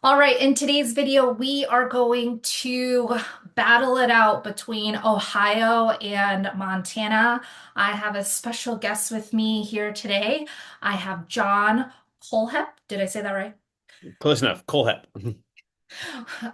All right, in today's video, we are going to battle it out between Ohio and Montana. I have a special guest with me here today. I have John Kohlhepp. Did I say that right? Close enough. Kohlhepp.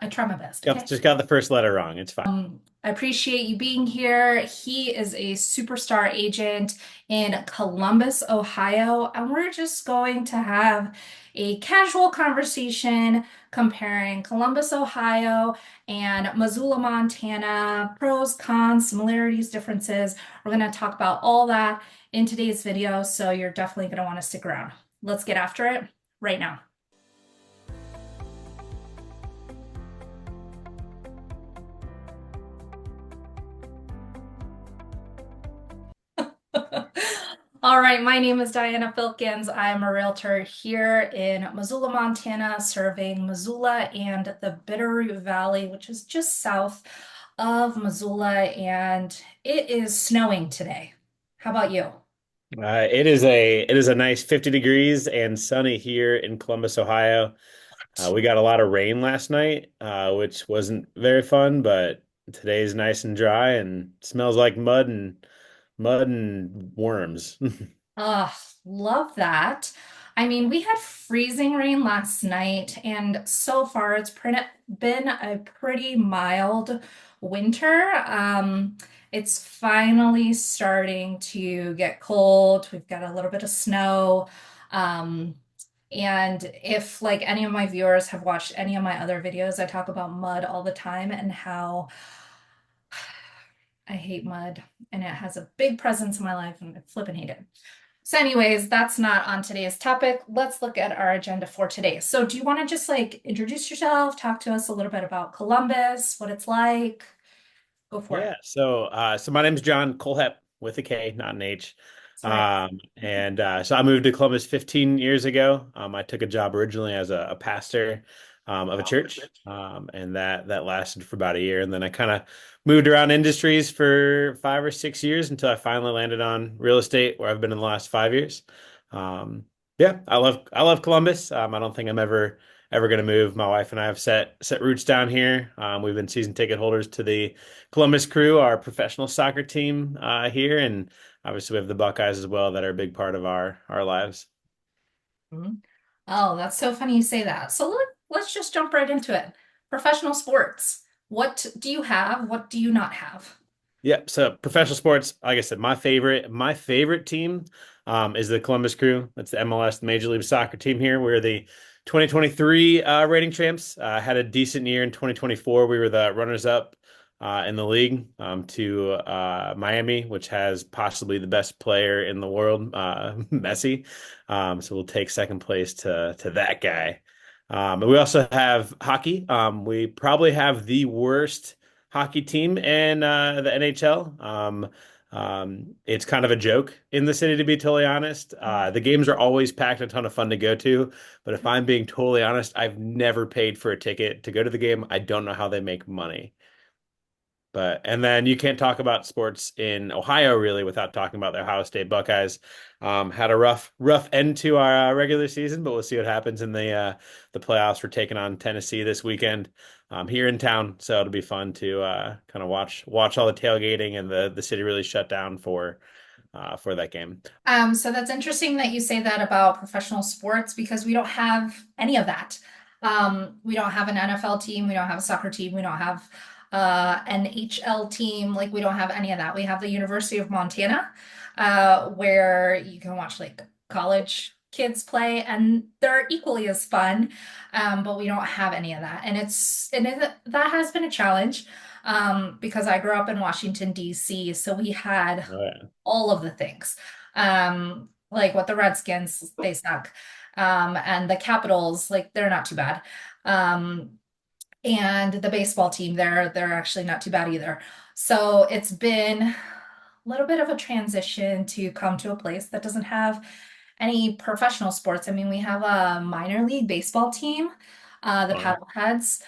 I try my best, Got, okay? just got the first letter wrong. It's fine. I appreciate you being here. He is a superstar agent in Columbus, Ohio, and we're just going to have a casual conversation comparing Columbus, Ohio and Missoula, Montana, pros, cons, similarities, differences. We're going to talk about all that in today's video, so you're definitely going to want to stick around. Let's get after it right now. All right, my name is Diana Filkins. I'm a realtor here in Missoula, Montana, serving Missoula and the Bitterroot Valley, which is just south of Missoula, and it is snowing today. How about you? It is a nice 50 degrees and sunny here in Columbus, Ohio. We got a lot of rain last night, which wasn't very fun, but today's nice and dry and smells like mud and worms. Ugh, love that. I mean, we had freezing rain last night, and so far been a pretty mild winter. It's finally starting to get cold. We've got a little bit of snow. Um, and if like any of my viewers have watched any of my other videos, I talk about mud all the time and how I hate mud and it has a big presence in my life and I flipping hate it. So, anyways, that's not on today's topic. Let's look at our agenda for today. So, do you want to just like introduce yourself, talk to us a little bit about Columbus, what it's like? Go for it. So my name's John Kohlhepp with a K, not an H. That's right. So I moved to Columbus 15 years ago. I took a job originally as a pastor of a church, and that lasted for about a year. And then I kind of moved around industries for 5 or 6 years until I finally landed on real estate, where I've been in the last 5 years. Yeah, I love Columbus. I don't think I'm ever going to move. My wife and I have set roots down here. We've been season ticket holders to the Columbus Crew, our professional soccer team here, and obviously we have the Buckeyes as well that are a big part of our lives. Mhm. Oh, that's so funny you say that. So, let's just jump right into it. Professional sports. What do you have? What do you not have? Yep. So professional sports, like I said, my favorite team is the Columbus Crew. That's the MLS, the Major League Soccer team here. We're the 2023 rating champs. Had a decent year in 2024. We were the runners up in the league to Miami, which has possibly the best player in the world, Messi. So we'll take second place to that guy. And we also have hockey. We probably have the worst hockey team in the NHL. It's kind of a joke in the city, to be totally honest. The games are always packed, a ton of fun to go to. But if I'm being totally honest, I've never paid for a ticket to go to the game. I don't know how they make money. And then you can't talk about sports in Ohio really without talking about the Ohio State Buckeyes. Had a rough end to our regular season, but we'll see what happens in the playoffs. We're taking on Tennessee this weekend here in town, so it'll be fun to kind of watch all the tailgating and the city really shut down for that game. So that's interesting that you say that about professional sports because we don't have any of that. We don't have an NFL team, we don't have a soccer team, we don't have an HL team, like we don't have any of that. We have the University of Montana, where you can watch like college kids play and they're equally as fun. But we don't have any of that. That has been a challenge because I grew up in Washington, D.C., so we had Oh, yeah. all of the things. Like what the Redskins, they suck. And the Capitals, like they're not too bad. Um, and the baseball team, they're actually not too bad either. So it's been a little bit of a transition to come to a place that doesn't have any professional sports. I mean, we have a minor league baseball team, the Fun. Paddleheads,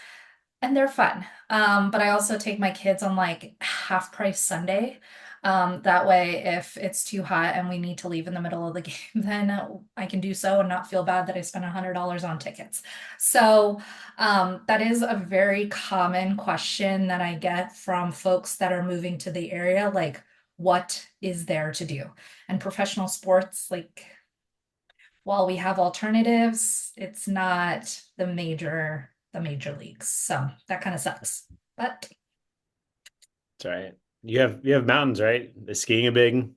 and they're fun. But I also take my kids on like half price Sunday. That way, if it's too hot and we need to leave in the middle of the game, then I can do so and not feel bad that I spent $100 on tickets. So that is a very common question that I get from folks that are moving to the area, like, what is there to do? And professional sports, like, while we have alternatives, it's not the major leagues. So that kind of sucks. But That's right. You have mountains, right? Is skiing a big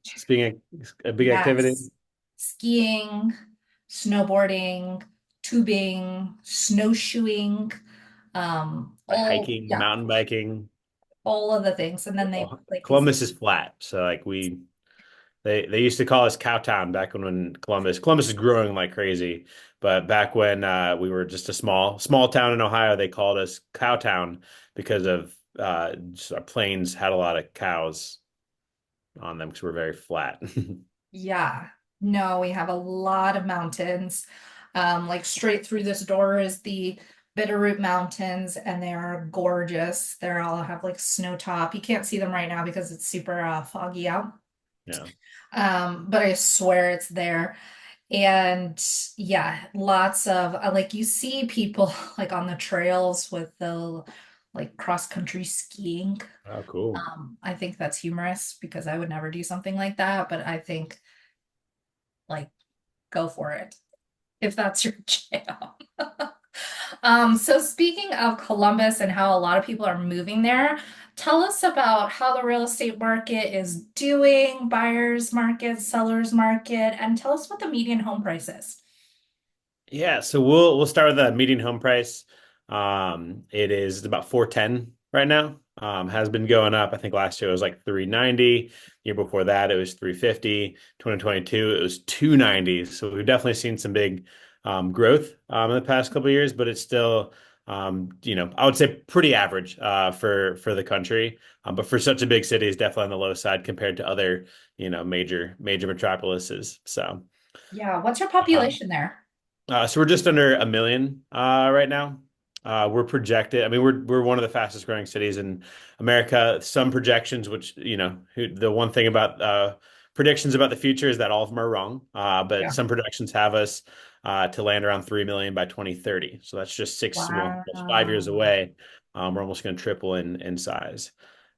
activity? yes, skiing, snowboarding, tubing, snowshoeing, Like all hiking, yeah, mountain biking. all of the things. And then they, Well, like you said, Columbus is flat, so like they used to call us Cowtown back when Columbus is growing like crazy, but back when we were just a small town in Ohio, they called us Cowtown because of just our plains had a lot of cows on them because we're very flat. yeah, no, we have a lot of mountains. Like straight through this door is the Bitterroot Mountains, and they are gorgeous. They're all have like snow top. You can't see them right now because it's super foggy out. Yeah. But I swear it's there. And yeah, lots of like you see people like on the trails with the like cross country skiing. Oh, cool. I think that's humorous because I would never do something like that, but I think like go for it if that's your jam. So speaking of Columbus and how a lot of people are moving there, tell us about how the real estate market is doing, buyers market, sellers market, and tell us what the median home price is. Yeah, so we'll start with the median home price. It is about 410 right now. Has been going up. I think last year it was like 390. Year before that it was 350. 2022 it was 290. So we've definitely seen some big growth in the past couple of years, but it's still I would say pretty average for the country. But for such a big city, it's definitely on the low side compared to other major metropolises. So. Yeah, what's your Um, population there? so we're just under a million right now. We're projected. I mean, we're one of the fastest growing cities in America. Some projections, which the one thing about predictions about the future is that all of them are wrong. But Yeah. some projections have us to land around 3 million by 2030. So that's just that's 5 years Wow. away. We're almost going to triple in size.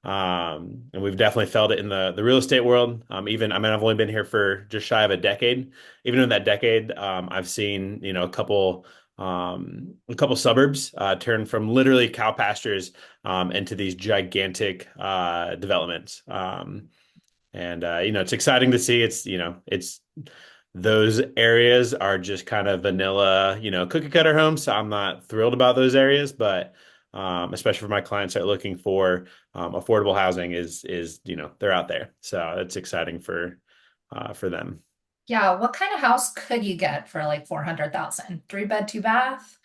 And we've definitely felt it in the real estate world. I've only been here for just shy of a decade. Even in that decade, I've seen, a couple suburbs turn from literally cow pastures into these gigantic developments. It's exciting to see. It's those areas are just kind of vanilla, cookie cutter homes. So I'm not thrilled about those areas, but especially for my clients that are looking for affordable housing is they're out there. So it's exciting for them. Yeah, what kind of house could you get for like 400,000? Three bed, two bath?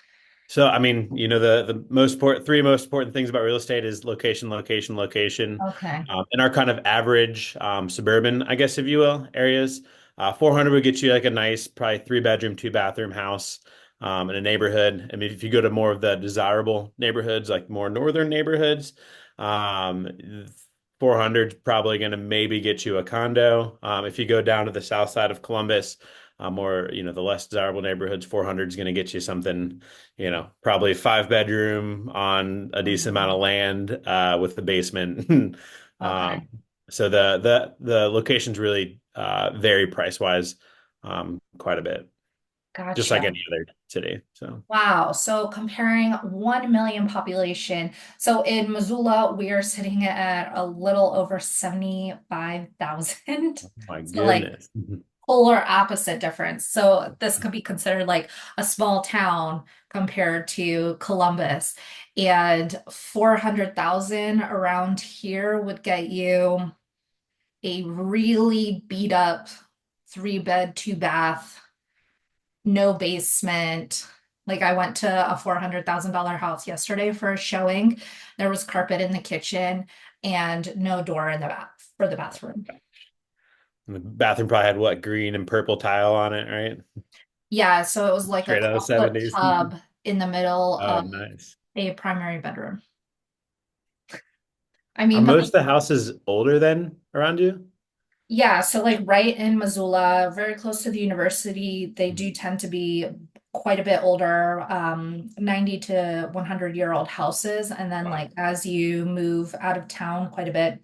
So, I mean, three most important things about real estate is location, location, location, Okay. and our kind of average suburban, I guess, if you will, areas. 400 would get you like a nice, probably 3 bedroom, 2 bathroom house in a neighborhood. I mean, if you go to more of the desirable neighborhoods, like more northern neighborhoods, um, 400 is probably going to maybe get you a condo. If you go down to the south side of Columbus, or the less desirable neighborhoods, 400 is going to get you something, probably 5 bedroom on a decent amount of Mhm. land with the basement. Okay. Um, so the locations really vary price wise quite a bit, just like Gotcha. any other city. So Wow. So comparing 1 million population. So in Missoula, we are sitting at a little over 75,000. my So like goodness. polar opposite difference. So this could be considered like a small town compared to Columbus. And 400,000 around here would get you a really beat up three bed, two bath, no basement. Like I went to a $400,000 house yesterday for a showing. There was carpet in the kitchen and no door in the bath for the bathroom. And the bathroom probably had what, green and purple tile on it, right? Yeah, so it was like a Straight out of clawfoot 70s. tub in the middle Oh, of nice. a primary bedroom. I Are mean, but most of the houses older then? around you? Yeah, so like right in Missoula, very close to the university, they do tend to be quite a bit older, 90 to 100-year-old houses. And then Wow. like as you move out of town quite a bit,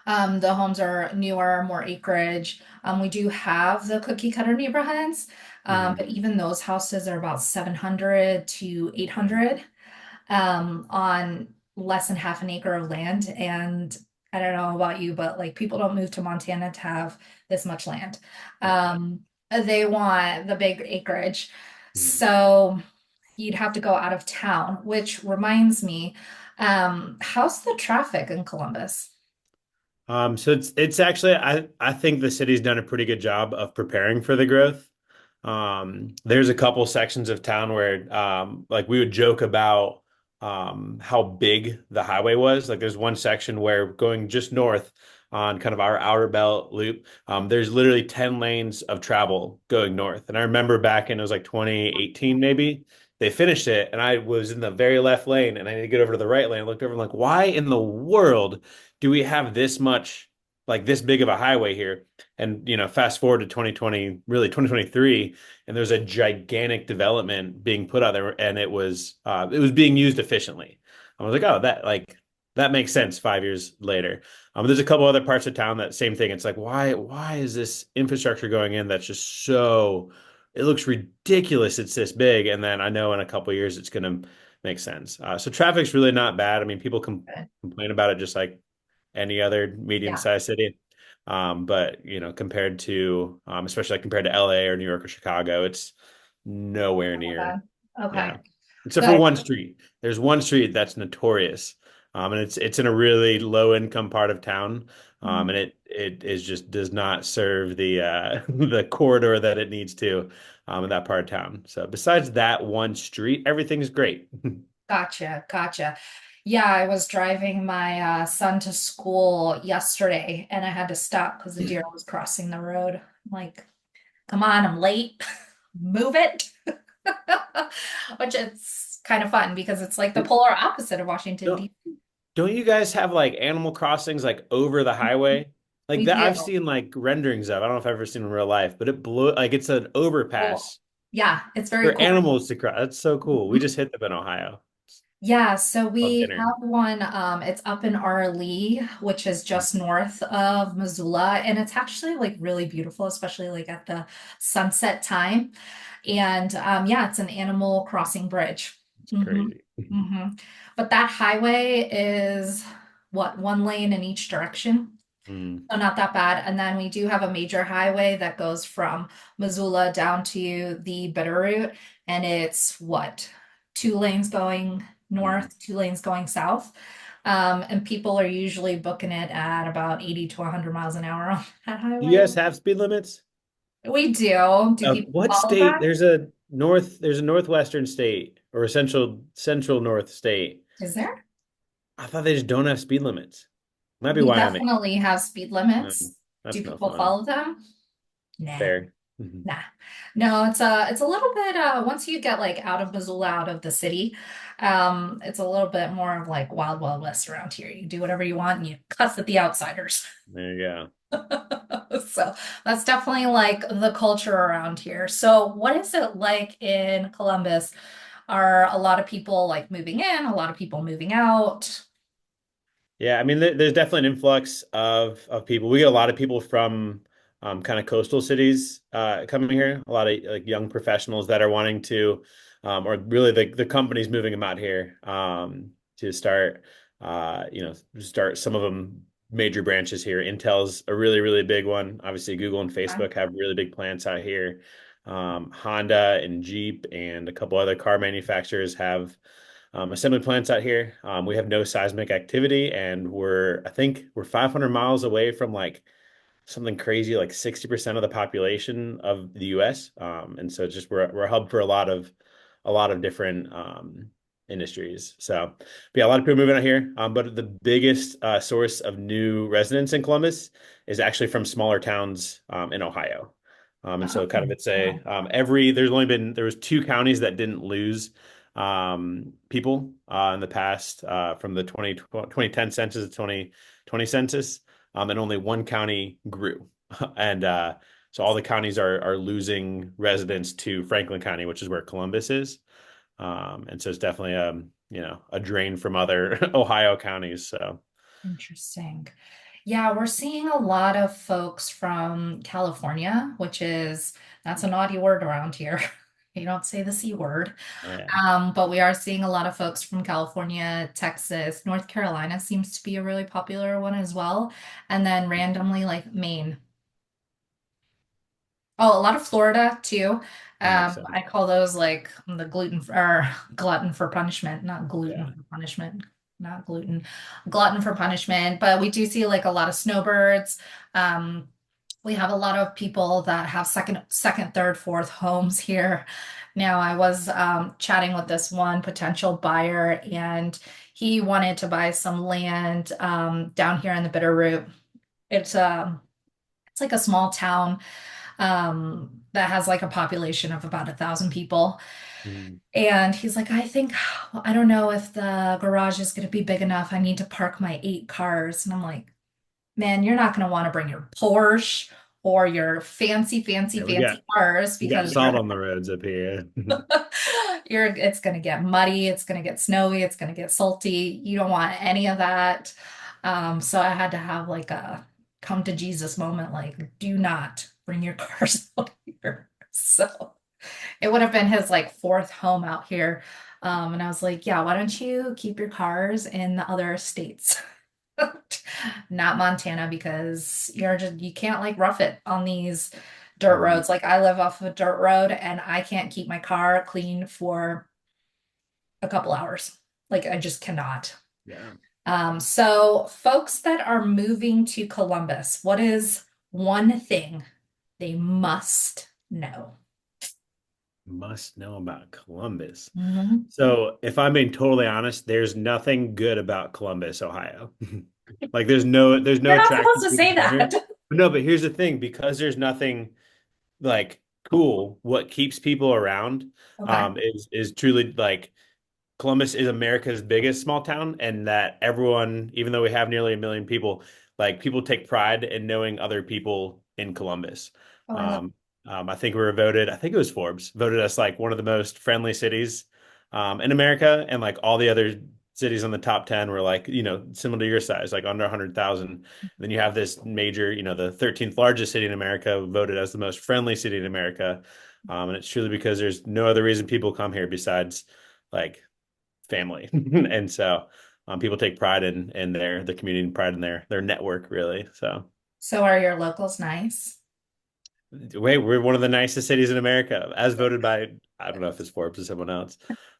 the homes are newer, more acreage. We do have the cookie cutter neighborhoods, Mhm. but even those houses are about 700 to 800 on less than half an acre of land. And I don't know about you, but like people don't move to Montana to have this much land. Yeah. They want the big acreage. Mhm. So you'd have to go out of town, which reminds me, how's the traffic in Columbus? So it's actually I think the city's done a pretty good job of preparing for the growth. There's a couple sections of town where like we would joke about how big the highway was. Like there's one section where going just north on kind of our outer belt loop, there's literally 10 lanes of travel going north. And I remember back in it was like 2018 maybe. They finished it and I was in the very left lane and I need to get over to the right lane. I looked over and like, why in the world do we have this much, like this big of a highway here? And, fast forward to 2020, really 2023, and there's a gigantic development being put out there, and it was being used efficiently. I was like, oh, that makes sense 5 years later. There's a couple other parts of town that same thing. It's like, why is this infrastructure going in that's just so, it looks ridiculous. It's this big. And then I know in a couple of years it's going to make sense. So traffic's really not bad. I mean, people complain about it just like any other Yeah, medium-sized city. But compared to especially like compared to LA or New York or Chicago, it's nowhere not near. bad. Okay, Yeah. Except for good. one street. There's one street that's notorious. And it's in a really low income part of town. And it is just does not serve the the corridor that it needs to in that part of town. So besides that one street, everything's great. Gotcha, gotcha. Yeah, I was driving my son to school yesterday and I had to stop because the deer was crossing the road. I'm like, come on, I'm late. Move it. Which it's kind of fun because it's like the polar opposite of Washington, Don't D.C. Don't you guys have like animal crossings like over the highway? Like We that do. I've seen like renderings of. I don't know if I've ever seen in real life, but it blew like it's an Cool. overpass Yeah, it's very for cool. animals to cross. That's so cool. We just hit them in Ohio. Yeah, so Love we dinner. have one, it's up in Arlee, which is just north of Missoula, and it's actually like really beautiful, especially like at the sunset time. And yeah, it's an animal crossing bridge. It's hmm crazy. hmm But that highway is what, one lane in each direction? Mm. So not that bad. And then we do have a major highway that goes from Missoula down to the Bitterroot, and it's what, two lanes going Mm. north, two lanes going south. And people are usually booking it at about 80 to 100 miles an hour on that Do you highway. guys have speed limits? We do. Do people What follow state? that? There's a northwestern state or a central north state. Is there? I thought they just don't have speed limits. Might be We Wyoming. definitely have speed Mm, limits. Do that's no people fun. follow them? Nah. Fair. Mhm. Nah. No, it's a little bit once you get like out of Missoula, out of the city, it's a little bit more of like wild, wild west around here. You do whatever you want and you cuss at the outsiders. There you go. So that's definitely like the culture around here. So what is it like in Columbus? Are a lot of people like moving in, a lot of people moving out? Yeah, I mean, there's definitely an influx of people. We get a lot of people from kind of coastal cities coming here. A lot of like young professionals that are wanting to, or really the companies moving them out here to start, start some of them major branches here. Intel's a really, really big one. Obviously, Google and Facebook have really big plants out here. Honda and Jeep and a couple other car manufacturers have assembly plants out here. We have no seismic activity, and I think we're 500 miles away from like something crazy, like 60% of the population of the U.S. And so it's just we're a hub for a lot of different industries. So, but yeah, a lot of people moving out here. But the biggest source of new residents in Columbus is actually from smaller towns in Ohio. And so kind of it's a Oh, there was two counties that didn't lose people in the past from the 2010 census to 2020 census. and only one county grew. And so all the counties are losing residents to Franklin County, which is where Columbus is. And so it's definitely a drain from other Ohio counties. So Interesting. Yeah, we're seeing a lot of folks from California, which is that's a naughty word around here. You don't say the C word. yeah. But we are seeing a lot of folks from California, Texas, North Carolina seems to be a really popular one as well. And then randomly like Maine. Oh, a lot of Florida too. That makes sense. I call those like the gluten or glutton for punishment, not gluten Yeah. for punishment, not gluten, glutton for punishment. But we do see like a lot of snowbirds. Um, we have a lot of people that have second, third, fourth homes here. Now, I was chatting with this one potential buyer, and he wanted to buy some land down here in the Bitterroot. It's it's like a small town that has like a population of about 1,000 people. Mm. And he's like, I think, I don't know if the garage is going to be big enough. I need to park my 8 cars. And I'm like, man, you're not going to want to bring your Porsche or your fancy, fancy, Yeah, fancy cars we got because salt on the roads up here. it's going to get muddy, it's going to get snowy, it's going to get salty. You don't want any of that. So I had to have like a come to Jesus moment, like, do not bring your cars out here. So it would have been his like fourth home out here. And I was like, yeah, why don't you keep your cars in the other states? Not Montana because you can't like rough it on these dirt Mhm. roads. Like I live off of a dirt road and I can't keep my car clean for a couple hours. Like I just cannot. Yeah. So folks that are moving to Columbus, what is one thing they must know? Must know about Columbus. Mhm. So, if I'm being totally honest, there's nothing good about Columbus, Ohio. Like there's no You're not supposed attracting to people say to come that. here. No, but here's the thing, because there's nothing like cool, what keeps people around Okay. is truly like Columbus is America's biggest small town, and that everyone, even though we have nearly 1 million people, like people take pride in knowing other people in Columbus. Oh, I love Um, I think we were voted, I think it was Forbes, voted us like one of the most friendly cities in America, and like all the other cities in the top 10 were like, similar to your size, like under 100,000. Then you have this major, the 13th largest city in America, voted as the most friendly city in America. And it's truly because there's no other reason people come here besides like family. And so people take pride in their the community and pride in their network really. So So are your locals nice? wait, we're one of the nicest cities in America, as voted by I don't know if it's Forbes or someone else.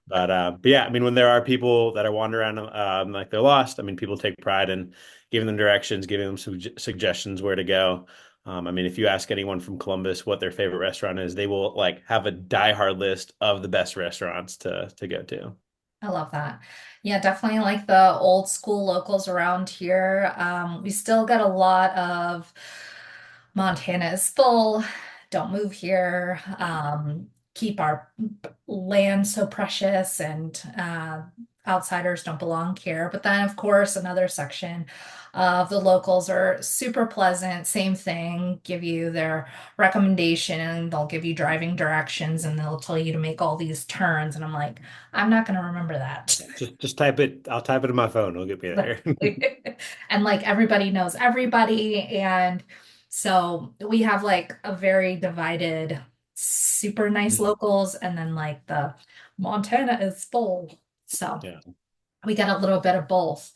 But yeah, I mean when there are people that are wandering around like they're lost, I mean people take pride in giving them directions, giving them suggestions where to go. I mean, if you ask anyone from Columbus what their favorite restaurant is, they will like have a diehard list of the best restaurants to go to. I love that. Yeah, definitely like the old school locals around here. We still get a lot of Montana is full, don't move here, keep our land so precious, and outsiders don't belong here. But then, of course, another section of the locals are super pleasant, same thing, give you their recommendation, they'll give you driving directions, and they'll tell you to make all these turns. And I'm like, I'm not going to remember that. Just type it. I'll type it in my phone. It'll get me there. And like everybody knows everybody. And so we have like a very divided, super nice locals, and then like the Montana is full. So Yeah. we get a little bit of both.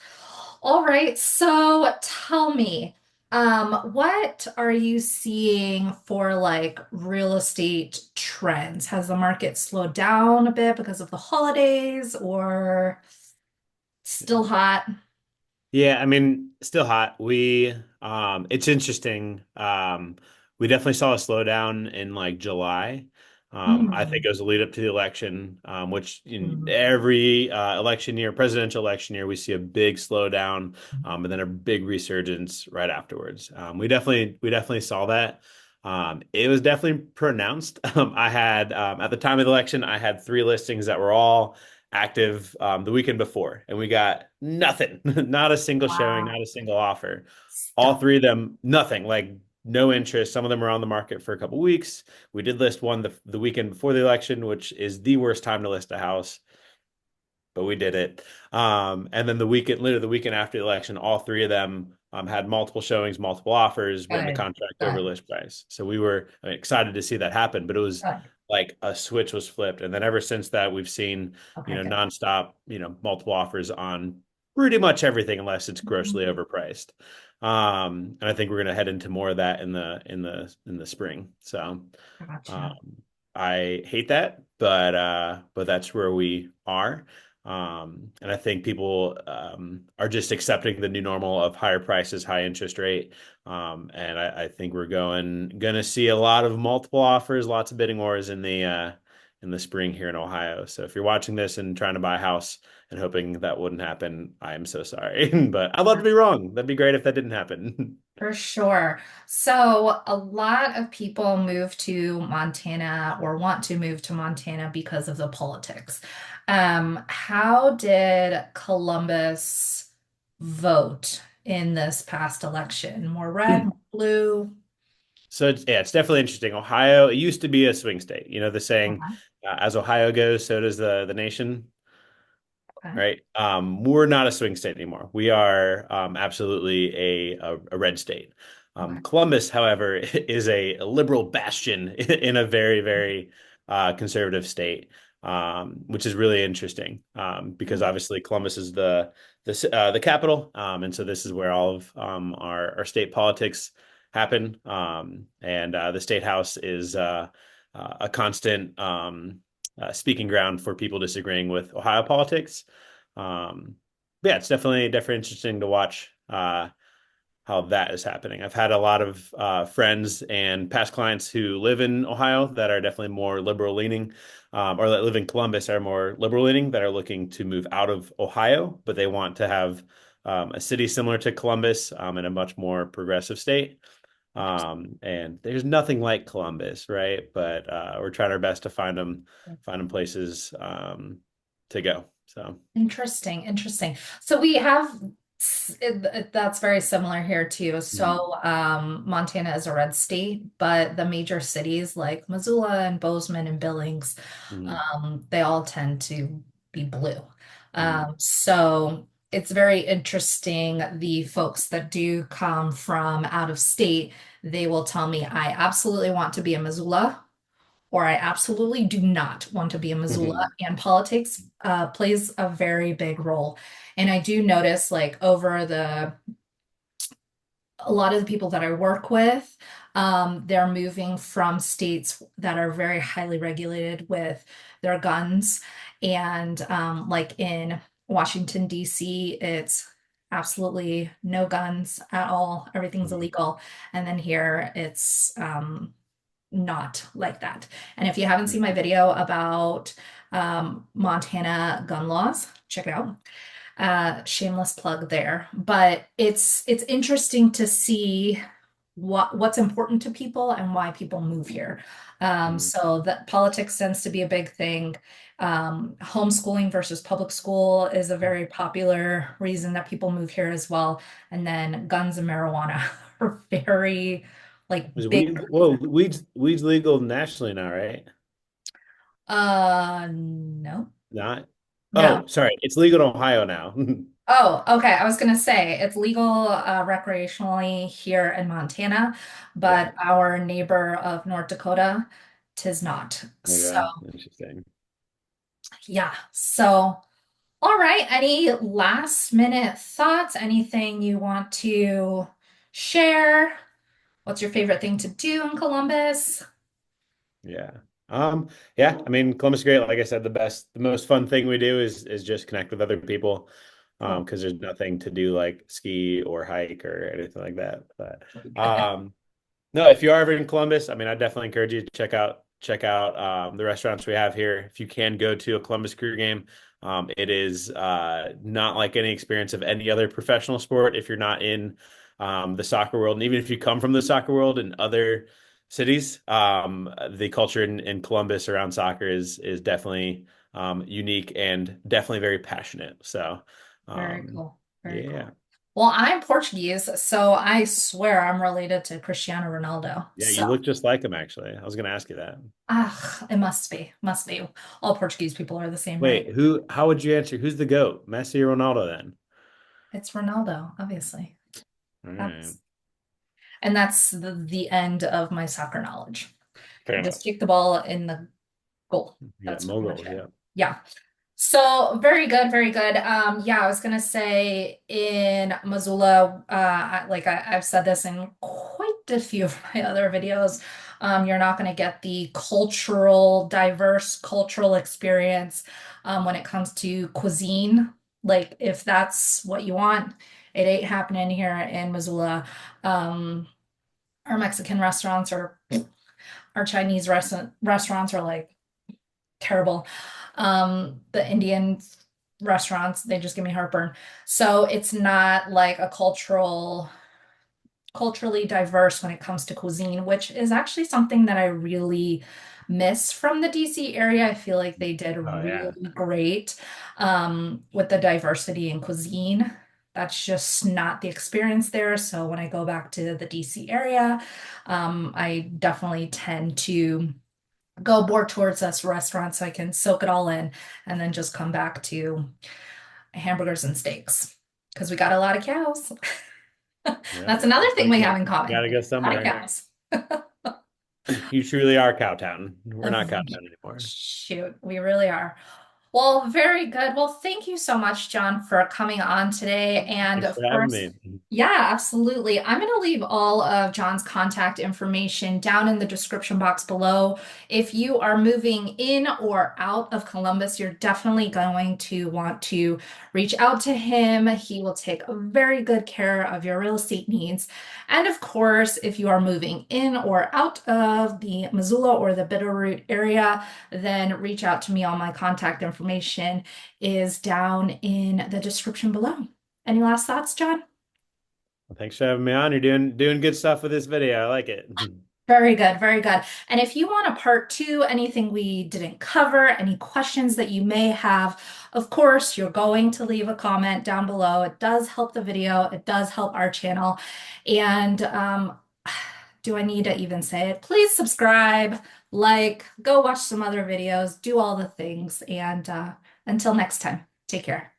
All right, so tell me, what are you seeing for like real estate trends? Has the market slowed down a bit because of the holidays or still hot? Yeah, I mean, still hot. It's interesting. We definitely saw a slowdown in like July. I think Mm. it was a lead up to the election, which in Mm. every election year, presidential election year, we see a big slowdown, and then a big resurgence right afterwards. We definitely saw that. It was definitely pronounced. I had at the time of the election, I had 3 listings that were all active the weekend before, and we got nothing, not a single showing, Wow. not a single offer. All Stop. three of them, nothing, like no interest. Some of them were on the market for a couple weeks. We did list one the weekend before the election, which is the worst time to list a house, but we did it. And then the weekend, literally the weekend after the election, all three of them had multiple showings, multiple offers, went into Good. contract over Good. list price. So we were, I mean, excited to see that happen, but it was Good. like a switch was flipped. And then ever since that, we've seen, Okay, good. nonstop, multiple offers on pretty much everything unless it's grossly Mhm. overpriced. And I think we're going to head into more of that in the spring. So Gotcha. um, I hate that, but that's where we are. And I think people are just accepting the new normal of higher prices, high interest rate. And I think we're gonna see a lot of multiple offers, lots of bidding wars in the spring here in Ohio. So if you're watching this and trying to buy a house and hoping that wouldn't happen, I am so sorry. But I'd love to be wrong. That'd be great if that didn't happen. For sure. So, a lot of people move to Montana or want to move to Montana because of the politics. How did Columbus vote in this past election? More red, more blue? So it's definitely interesting. Ohio, it used to be a swing state. You know the saying, Okay, as Ohio goes, so does the nation, okay, right? We're not a swing state anymore. We are absolutely a red state. okay. Columbus, however, is a liberal bastion in a very, very conservative state, which is really interesting because Mm, obviously Columbus is the capital, and so this is where all of our state politics happen. And the state house is a constant speaking ground for people disagreeing with Ohio politics. Um, yeah, it's definitely interesting to watch how that is happening. I've had a lot of friends and past clients who live in Ohio that are definitely more liberal leaning, or that live in Columbus are more liberal leaning that are looking to move out of Ohio, but they want to have a city similar to Columbus in a much more progressive state. And there's nothing like Columbus, right? But we're trying our best to find them places to go. So, interesting, interesting. So we have that's very similar here too. mm, So Montana is a red state, but the major cities like Missoula and Bozeman and Billings, mm, they all tend to be blue. mm, So it's very interesting. The folks that do come from out of state, they will tell me, I absolutely want to be in Missoula or I absolutely do not want to be in Missoula. mhm, And politics plays a very big role. And I do notice, like, over a lot of the people that I work with, they're moving from states that are very highly regulated with their guns. And like in Washington, D.C., it's absolutely no guns at all. Everything's mhm, illegal. And then here it's not like that. And if you haven't seen my mhm. video about Montana gun laws, check it out. Shameless plug there. But it's interesting to see what's important to people and why people move here. Mhm. So that politics tends to be a big thing. Homeschooling versus public school is a very popular reason that people move here as well. And then guns and marijuana are very like Is big. weed? Well, weed's legal nationally now, right? No, Not. no. Oh, sorry, it's legal in Ohio now. Oh, okay. I was gonna say it's legal recreationally here in Montana, Yeah. but our neighbor of North Dakota, tis not. So Okay. Interesting. yeah. So all right. Any last minute thoughts? Anything you want to share? What's your favorite thing to do in Columbus? Yeah. Yeah, I mean, Columbus is great. Like I said, the most fun thing we do is just connect with other people. Cool. Because there's nothing to do like ski or hike or anything like that. But Good. no, if you are ever in Columbus, I mean, I definitely encourage you to check out the restaurants we have here. If you can go to a Columbus Crew game, it is not like any experience of any other professional sport. If you're not in the soccer world, and even if you come from the soccer world in other cities, the culture in Columbus around soccer is definitely unique and definitely very passionate. So, Very um, cool. Very yeah. cool. Well, I'm Portuguese, so I swear I'm related to Cristiano Ronaldo. Yeah, you So, look just like him, actually. I was going to ask you that. it must be. Must be. All Portuguese people are the same, right? Wait, how would you answer? Who's the GOAT? Messi or Ronaldo then? It's Ronaldo, obviously. All right. That's and that's the end of my soccer knowledge. Fair Just enough. kick the ball in the goal. Yeah, That's pretty much moguls, it. yeah. Yeah. So very good, very good. Yeah, I was gonna say in Missoula, I've said this in quite a few of my other videos. You're not gonna get the diverse cultural experience when it comes to cuisine. Like if that's what you want, it ain't happening here in Missoula. Um, our Mexican restaurants or our Chinese restaurants are like terrible. The Indian restaurants, they just give me heartburn. So it's not like a culturally diverse when it comes to cuisine, which is actually something that I really miss from the DC area. I feel like they did Oh yeah. really great with the diversity in cuisine. That's just not the experience there. So when I go back to the DC area, I definitely tend to go more towards us restaurants so I can soak it all in and then just come back to hamburgers and steaks because we got a lot of cows. Yeah. That's another thing we have in Gotta common. go A lot of somewhere. cows. You truly are Cowtown. We're not Um, Cowtown anymore. Shoot, we really are. Well, very good. Well, thank you so much, John, for coming on today. And Thanks of for having course, me. yeah, absolutely. I'm going to leave all of John's contact information down in the description box below. If you are moving in or out of Columbus, you're definitely going to want to reach out to him. He will take very good care of your real estate needs. And of course, if you are moving in or out of the Missoula or the Bitterroot area, then reach out to me. All my contact information is down in the description below. Any last thoughts, John? Well, thanks for having me on. You're doing good stuff with this video. I like it. Very good, very good. And if you want a part two, anything we didn't cover, any questions that you may have, of course, you're going to leave a comment down below. It does help the video, it does help our channel. And do I need to even say it? Please subscribe, like, go watch some other videos, do all the things. And until next time, take care.